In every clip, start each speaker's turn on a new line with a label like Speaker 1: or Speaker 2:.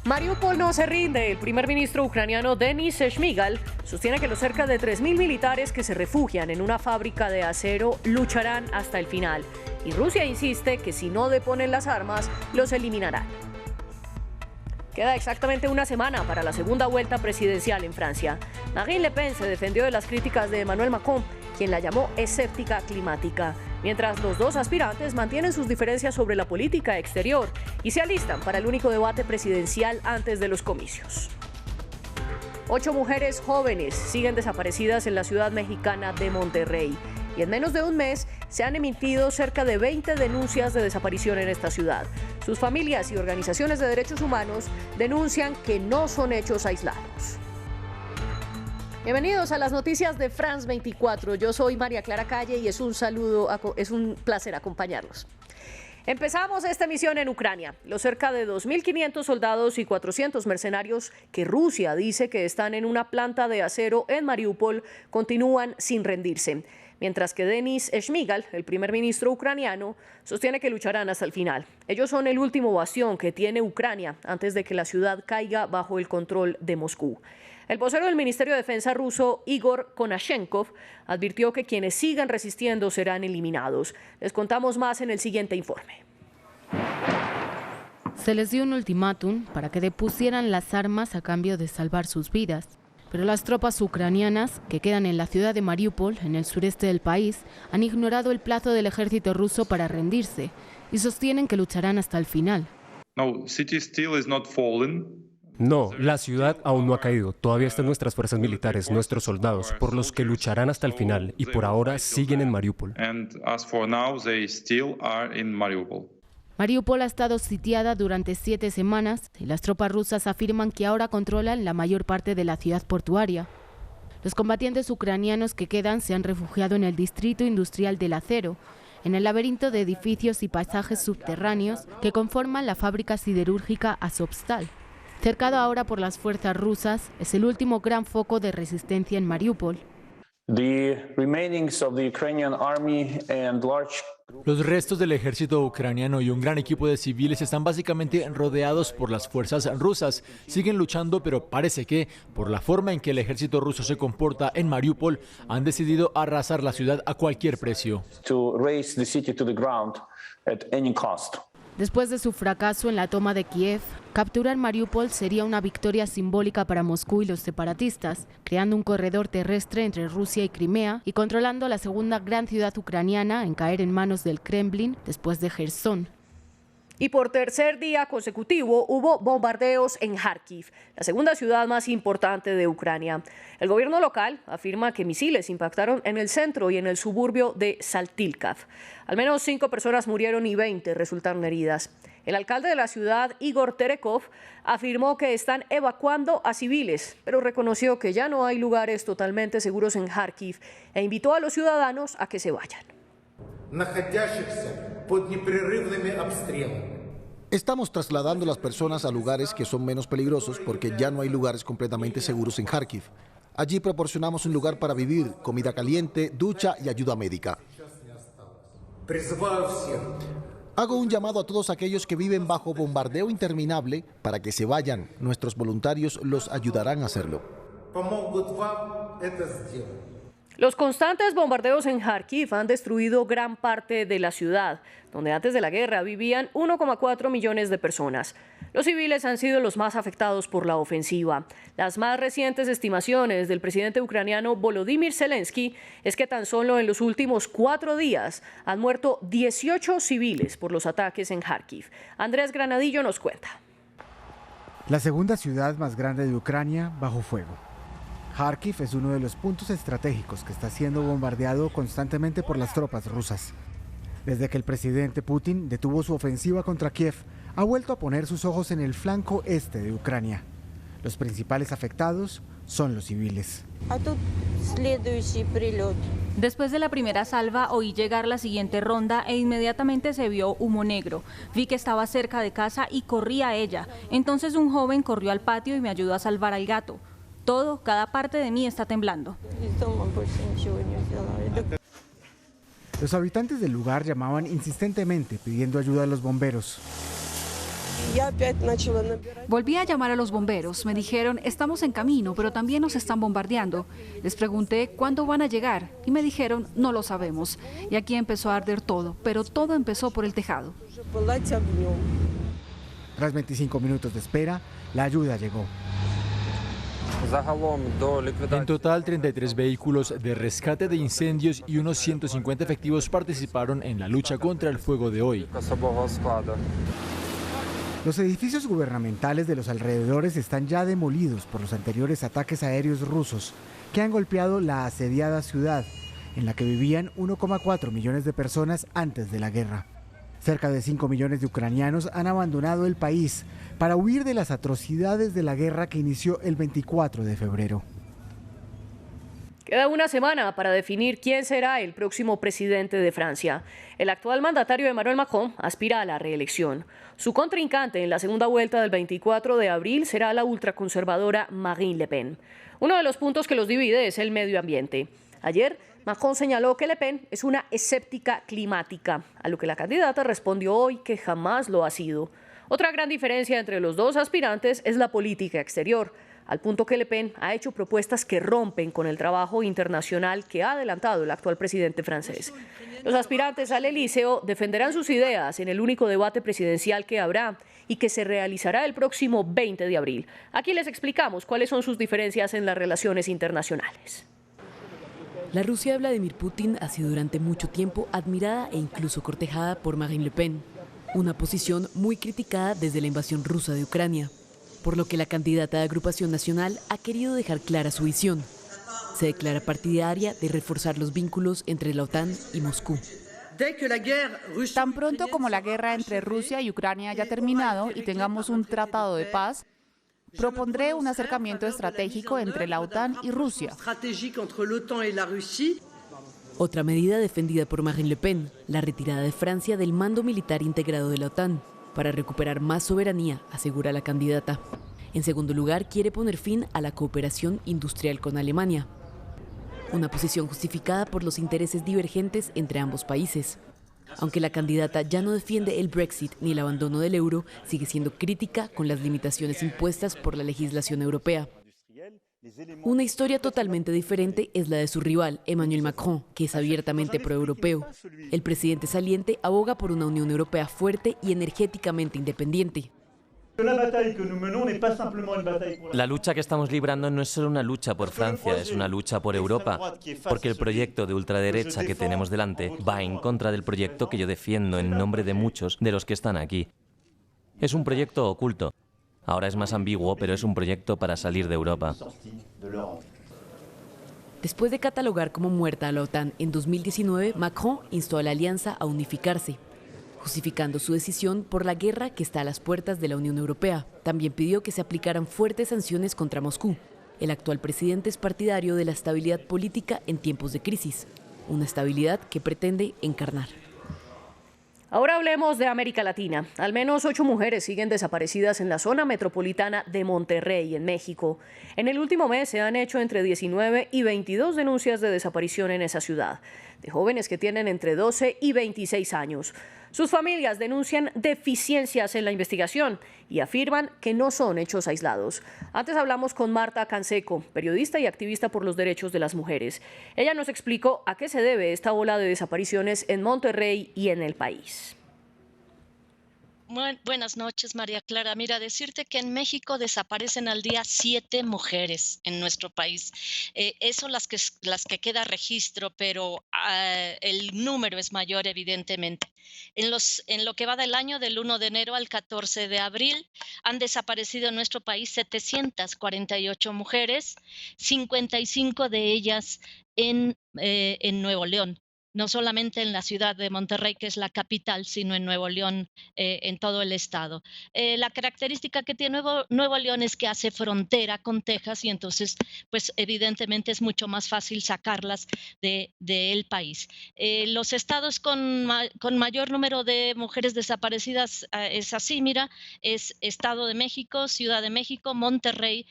Speaker 1: Mariupol no se rinde. El primer ministro ucraniano Denis Shmyhal sostiene que los cerca de 3.000 militares que se refugian en una fábrica de acero lucharán hasta el final. Y Rusia insiste que si no deponen las armas, los eliminarán. Queda exactamente una semana para la segunda vuelta presidencial en Francia. Marine Le Pen se defendió de las críticas de Emmanuel Macron, quien la llamó escéptica climática, mientras los dos aspirantes mantienen sus diferencias sobre la política exterior y se alistan para el único debate presidencial antes de los comicios. 8 mujeres jóvenes siguen desaparecidas en la ciudad mexicana de Monterrey. Y en menos de un mes se han emitido cerca de 20 denuncias de desaparición en esta ciudad. Sus familias y organizaciones de derechos humanos denuncian que no son hechos aislados. Bienvenidos a las noticias de France 24. Yo soy María Clara Calle y es un placer acompañarlos. Empezamos esta misión en Ucrania. Los cerca de 2.500 soldados y 400 mercenarios que Rusia dice que están en una planta de acero en Mariupol continúan sin rendirse. Mientras que Denis Shmyhal, el primer ministro ucraniano, sostiene que lucharán hasta el final. Ellos son el último bastión que tiene Ucrania antes de que la ciudad caiga bajo el control de Moscú. El vocero del Ministerio de Defensa ruso, Igor Konashenkov, advirtió que quienes sigan resistiendo serán eliminados. Les contamos más en el siguiente informe.
Speaker 2: Se les dio un ultimátum para que depusieran las armas a cambio de salvar sus vidas. Pero las tropas ucranianas, que quedan en la ciudad de Mariupol, en el sureste del país, han ignorado el plazo del ejército ruso para rendirse y sostienen que lucharán hasta el final.
Speaker 3: No, la ciudad aún no ha caído. Todavía están nuestras fuerzas militares, nuestros soldados, por los que lucharán hasta el final y por ahora siguen en Mariupol.
Speaker 2: Mariupol ha estado sitiada durante 7 semanas y las tropas rusas afirman que ahora controlan la mayor parte de la ciudad portuaria. Los combatientes ucranianos que quedan se han refugiado en el distrito industrial del acero, en el laberinto de edificios y paisajes subterráneos que conforman la fábrica siderúrgica Azovstal. Cercado ahora por las fuerzas rusas, es el último gran foco de resistencia en Mariupol.
Speaker 4: Los restos del ejército ucraniano y un gran equipo de civiles están básicamente rodeados por las fuerzas rusas. Siguen luchando, pero parece que, por la forma en que el ejército ruso se comporta en Mariupol, han decidido arrasar la ciudad a cualquier precio.
Speaker 2: Después de su fracaso en la toma de Kiev, capturar Mariupol sería una victoria simbólica para Moscú y los separatistas, creando un corredor terrestre entre Rusia y Crimea y controlando la segunda gran ciudad ucraniana en caer en manos del Kremlin después de Jersón.
Speaker 1: Y por tercer día consecutivo hubo bombardeos en Kharkiv, la segunda ciudad más importante de Ucrania. El gobierno local afirma que misiles impactaron en el centro y en el suburbio de Saltykov. Al menos 5 personas murieron y 20 resultaron heridas. El alcalde de la ciudad, Igor Terekov, afirmó que están evacuando a civiles, pero reconoció que ya no hay lugares totalmente seguros en Kharkiv e invitó a los ciudadanos a que se vayan.
Speaker 5: Estamos trasladando a las personas a lugares que son menos peligrosos porque ya no hay lugares completamente seguros en Kharkiv. Allí proporcionamos un lugar para vivir, comida caliente, ducha y ayuda médica. Hago un llamado a todos aquellos que viven bajo bombardeo interminable para que se vayan. Nuestros voluntarios los ayudarán a hacerlo.
Speaker 1: Los constantes bombardeos en Kharkiv han destruido gran parte de la ciudad, donde antes de la guerra vivían 1,4 millones de personas. Los civiles han sido los más afectados por la ofensiva. Las más recientes estimaciones del presidente ucraniano Volodymyr Zelensky es que tan solo en los últimos 4 días han muerto 18 civiles por los ataques en Kharkiv. Andrés Granadillo nos cuenta.
Speaker 6: La segunda ciudad más grande de Ucrania bajo fuego. Kharkiv es uno de los puntos estratégicos que está siendo bombardeado constantemente por las tropas rusas. Desde que el presidente Putin detuvo su ofensiva contra Kiev, ha vuelto a poner sus ojos en el flanco este de Ucrania. Los principales afectados son los civiles.
Speaker 7: Después de la primera salva, oí llegar la siguiente ronda e inmediatamente se vio humo negro. Vi que estaba cerca de casa y corrí a ella. Entonces un joven corrió al patio y me ayudó a salvar al gato. Cada parte de mí está temblando.
Speaker 6: Los habitantes del lugar llamaban insistentemente pidiendo ayuda a los bomberos.
Speaker 8: Volví a llamar a los bomberos. Me dijeron, estamos en camino, pero también nos están bombardeando. Les pregunté cuándo van a llegar y me dijeron, no lo sabemos. Y aquí empezó a arder todo, pero todo empezó por el tejado.
Speaker 6: Tras 25 minutos de espera, la ayuda llegó.
Speaker 4: En total, 33 vehículos de rescate de incendios y unos 150 efectivos participaron en la lucha contra el fuego de hoy.
Speaker 6: Los edificios gubernamentales de los alrededores están ya demolidos por los anteriores ataques aéreos rusos que han golpeado la asediada ciudad, en la que vivían 1,4 millones de personas antes de la guerra. Cerca de 5 millones de ucranianos han abandonado el país para huir de las atrocidades de la guerra que inició el 24 de febrero.
Speaker 1: Queda una semana para definir quién será el próximo presidente de Francia. El actual mandatario Emmanuel Macron aspira a la reelección. Su contrincante en la segunda vuelta del 24 de abril será la ultraconservadora Marine Le Pen. Uno de los puntos que los divide es el medio ambiente. Ayer, Macron señaló que Le Pen es una escéptica climática, a lo que la candidata respondió hoy que jamás lo ha sido. Otra gran diferencia entre los dos aspirantes es la política exterior, al punto que Le Pen ha hecho propuestas que rompen con el trabajo internacional que ha adelantado el actual presidente francés. Los aspirantes al Elíseo defenderán sus ideas en el único debate presidencial que habrá y que se realizará el próximo 20 de abril. Aquí les explicamos cuáles son sus diferencias en las relaciones internacionales.
Speaker 9: La Rusia de Vladimir Putin ha sido durante mucho tiempo admirada e incluso cortejada por Marine Le Pen, una posición muy criticada desde la invasión rusa de Ucrania, por lo que la candidata de Agrupación Nacional ha querido dejar clara su visión. Se declara partidaria de reforzar los vínculos entre la OTAN y Moscú.
Speaker 10: Tan pronto como la guerra entre Rusia y Ucrania haya terminado y tengamos un tratado de paz, propondré un acercamiento estratégico entre la OTAN y Rusia.
Speaker 9: Otra medida defendida por Marine Le Pen, la retirada de Francia del mando militar integrado de la OTAN, para recuperar más soberanía, asegura la candidata. En segundo lugar, quiere poner fin a la cooperación industrial con Alemania, una posición justificada por los intereses divergentes entre ambos países. Aunque la candidata ya no defiende el Brexit ni el abandono del euro, sigue siendo crítica con las limitaciones impuestas por la legislación europea. Una historia totalmente diferente es la de su rival, Emmanuel Macron, que es abiertamente proeuropeo. El presidente saliente aboga por una Unión Europea fuerte y energéticamente independiente.
Speaker 11: La lucha que estamos librando no es solo una lucha por Francia, es una lucha por Europa, porque el proyecto de ultraderecha que tenemos delante va en contra del proyecto que yo defiendo en nombre de muchos de los que están aquí. Es un proyecto oculto. Ahora es más ambiguo, pero es un proyecto para salir de Europa.
Speaker 9: Después de catalogar como muerta a la OTAN en 2019, Macron instó a la alianza a unificarse, justificando su decisión por la guerra que está a las puertas de la Unión Europea. También pidió que se aplicaran fuertes sanciones contra Moscú. El actual presidente es partidario de la estabilidad política en tiempos de crisis, una estabilidad que pretende encarnar.
Speaker 1: Ahora hablemos de América Latina. Al menos 8 mujeres siguen desaparecidas en la zona metropolitana de Monterrey, en México. En el último mes se han hecho entre 19 y 22 denuncias de desaparición en esa ciudad, de jóvenes que tienen entre 12 y 26 años. Sus familias denuncian deficiencias en la investigación y afirman que no son hechos aislados. Antes hablamos con Marta Canseco, periodista y activista por los derechos de las mujeres. Ella nos explicó a qué se debe esta ola de desapariciones en Monterrey y en el país.
Speaker 12: Buenas noches, María Clara. Mira, decirte que en México desaparecen al día 7 mujeres en nuestro país. Eso las que queda registro, pero el número es mayor, evidentemente. En lo que va del año, del 1 de enero al 14 de abril, han desaparecido en nuestro país 748 mujeres, 55 de ellas en Nuevo León. No solamente en la ciudad de Monterrey, que es la capital, sino en Nuevo León, en todo el estado. La característica que tiene Nuevo León es que hace frontera con Texas y entonces, pues evidentemente es mucho más fácil sacarlas del país. Los estados con mayor número de mujeres desaparecidas es así, mira, es Estado de México, Ciudad de México, Monterrey,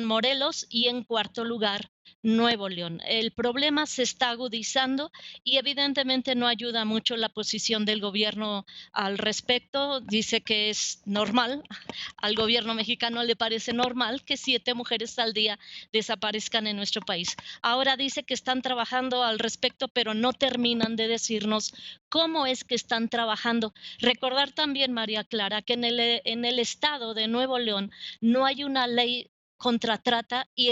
Speaker 12: Morelos y en cuarto lugar Nuevo León. El problema se está agudizando y evidentemente no ayuda mucho la posición del gobierno al respecto. Dice que es normal, al gobierno mexicano le parece normal que 7 mujeres al día desaparezcan en nuestro país. Ahora dice que están trabajando al respecto, pero no terminan de decirnos cómo es que están trabajando. Recordar también, María Clara, que en el estado de Nuevo León no hay una ley contra trata y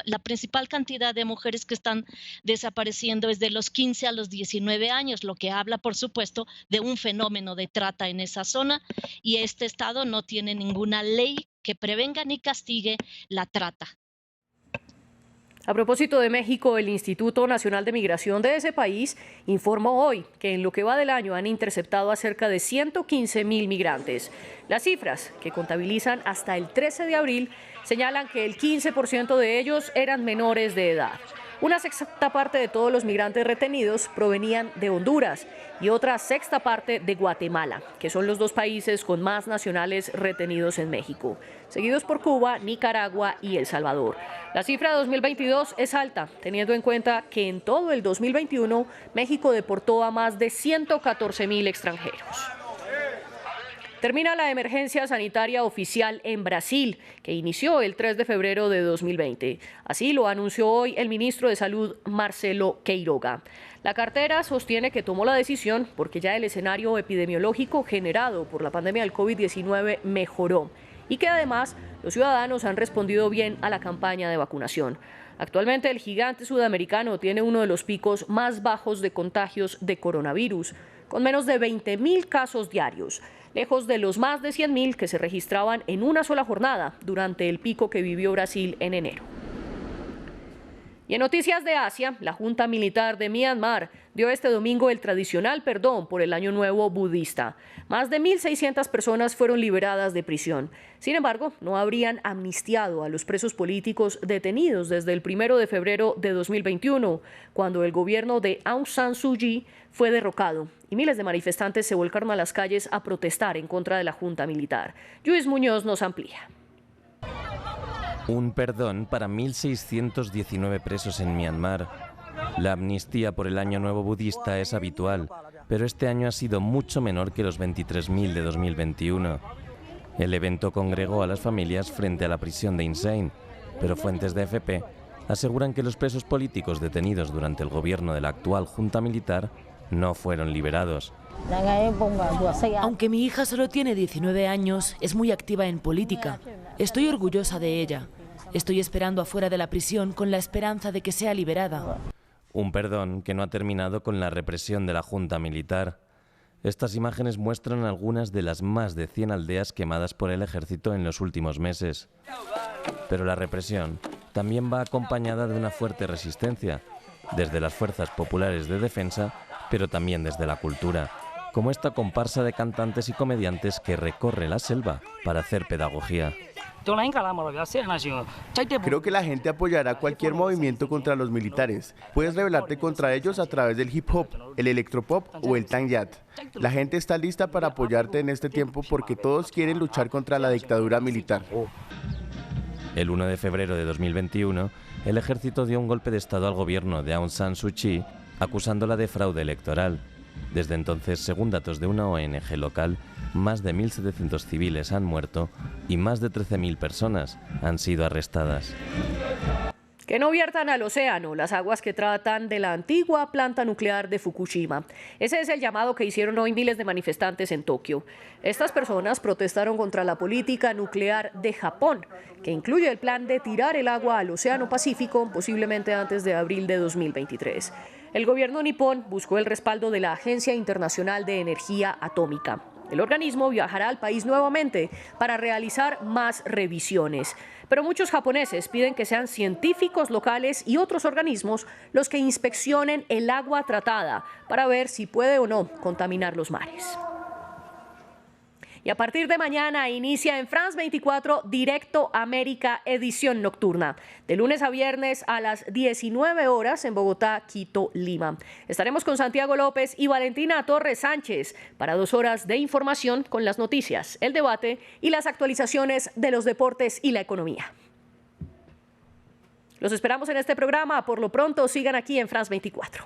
Speaker 12: la principal cantidad de mujeres que están desapareciendo es de los 15 a los 19 años, lo que habla, por supuesto, de un fenómeno de trata en esa zona, y este estado no tiene ninguna ley que prevenga ni castigue la trata.
Speaker 1: A propósito de México, el Instituto Nacional de Migración de ese país informó hoy que en lo que va del año han interceptado a cerca de 115.000 migrantes. Las cifras, que contabilizan hasta el 13 de abril, señalan que el 15% de ellos eran menores de edad. Una sexta parte de todos los migrantes retenidos provenían de Honduras y otra sexta parte de Guatemala, que son los 2 países con más nacionales retenidos en México, seguidos por Cuba, Nicaragua y El Salvador. La cifra de 2022 es alta, teniendo en cuenta que en todo el 2021 México deportó a más de 114.000 extranjeros. Termina la emergencia sanitaria oficial en Brasil, que inició el 3 de febrero de 2020. Así lo anunció hoy el ministro de Salud, Marcelo Queiroga. La cartera sostiene que tomó la decisión porque ya el escenario epidemiológico generado por la pandemia del COVID-19 mejoró y que además los ciudadanos han respondido bien a la campaña de vacunación. Actualmente el gigante sudamericano tiene uno de los picos más bajos de contagios de coronavirus, con menos de 20.000 casos diarios, lejos de los más de 100.000 que se registraban en una sola jornada durante el pico que vivió Brasil en enero. Y en noticias de Asia, la Junta Militar de Myanmar dio este domingo el tradicional perdón por el Año Nuevo budista. Más de 1.600 personas fueron liberadas de prisión. Sin embargo, no habrían amnistiado a los presos políticos detenidos desde el 1 de febrero de 2021, cuando el gobierno de Aung San Suu Kyi fue derrocado y miles de manifestantes se volcaron a las calles a protestar en contra de la Junta Militar. Luis Muñoz nos amplía.
Speaker 11: Un perdón para 1.619 presos en Myanmar. La amnistía por el Año Nuevo budista es habitual, pero este año ha sido mucho menor que los 23.000 de 2021. El evento congregó a las familias frente a la prisión de Insein, pero fuentes de AFP aseguran que los presos políticos detenidos durante el gobierno de la actual junta militar no fueron liberados.
Speaker 13: Aunque mi hija solo tiene 19 años, es muy activa en política. Estoy orgullosa de ella. Estoy esperando afuera de la prisión con la esperanza de que sea liberada.
Speaker 11: Un perdón que no ha terminado con la represión de la junta militar. Estas imágenes muestran algunas de las más de 100 aldeas quemadas por el ejército en los últimos meses. Pero la represión también va acompañada de una fuerte resistencia, desde las fuerzas populares de defensa, pero también desde la cultura, como esta comparsa de cantantes y comediantes que recorre la selva para hacer pedagogía.
Speaker 14: Creo que la gente apoyará cualquier movimiento contra los militares. Puedes rebelarte contra ellos a través del hip hop, el electropop o el tangyat. La gente está lista para apoyarte en este tiempo porque todos quieren luchar contra la dictadura militar.
Speaker 11: El 1 de febrero de 2021, el ejército dio un golpe de estado al gobierno de Aung San Suu Kyi, acusándola de fraude electoral. Desde entonces, según datos de una ONG local, más de 1.700 civiles han muerto y más de 13.000 personas han sido arrestadas.
Speaker 1: Que no viertan al océano las aguas que tratan de la antigua planta nuclear de Fukushima. Ese es el llamado que hicieron hoy miles de manifestantes en Tokio. Estas personas protestaron contra la política nuclear de Japón, que incluye el plan de tirar el agua al Océano Pacífico, posiblemente antes de abril de 2023. El gobierno nipón buscó el respaldo de la Agencia Internacional de Energía Atómica. El organismo viajará al país nuevamente para realizar más revisiones. Pero muchos japoneses piden que sean científicos locales y otros organismos los que inspeccionen el agua tratada para ver si puede o no contaminar los mares. Y a partir de mañana inicia en France 24 Directo América edición nocturna, de lunes a viernes a las 19 horas en Bogotá, Quito, Lima. Estaremos con Santiago López y Valentina Torres Sánchez para 2 horas de información con las noticias, el debate y las actualizaciones de los deportes y la economía. Los esperamos en este programa. Por lo pronto, sigan aquí en France 24.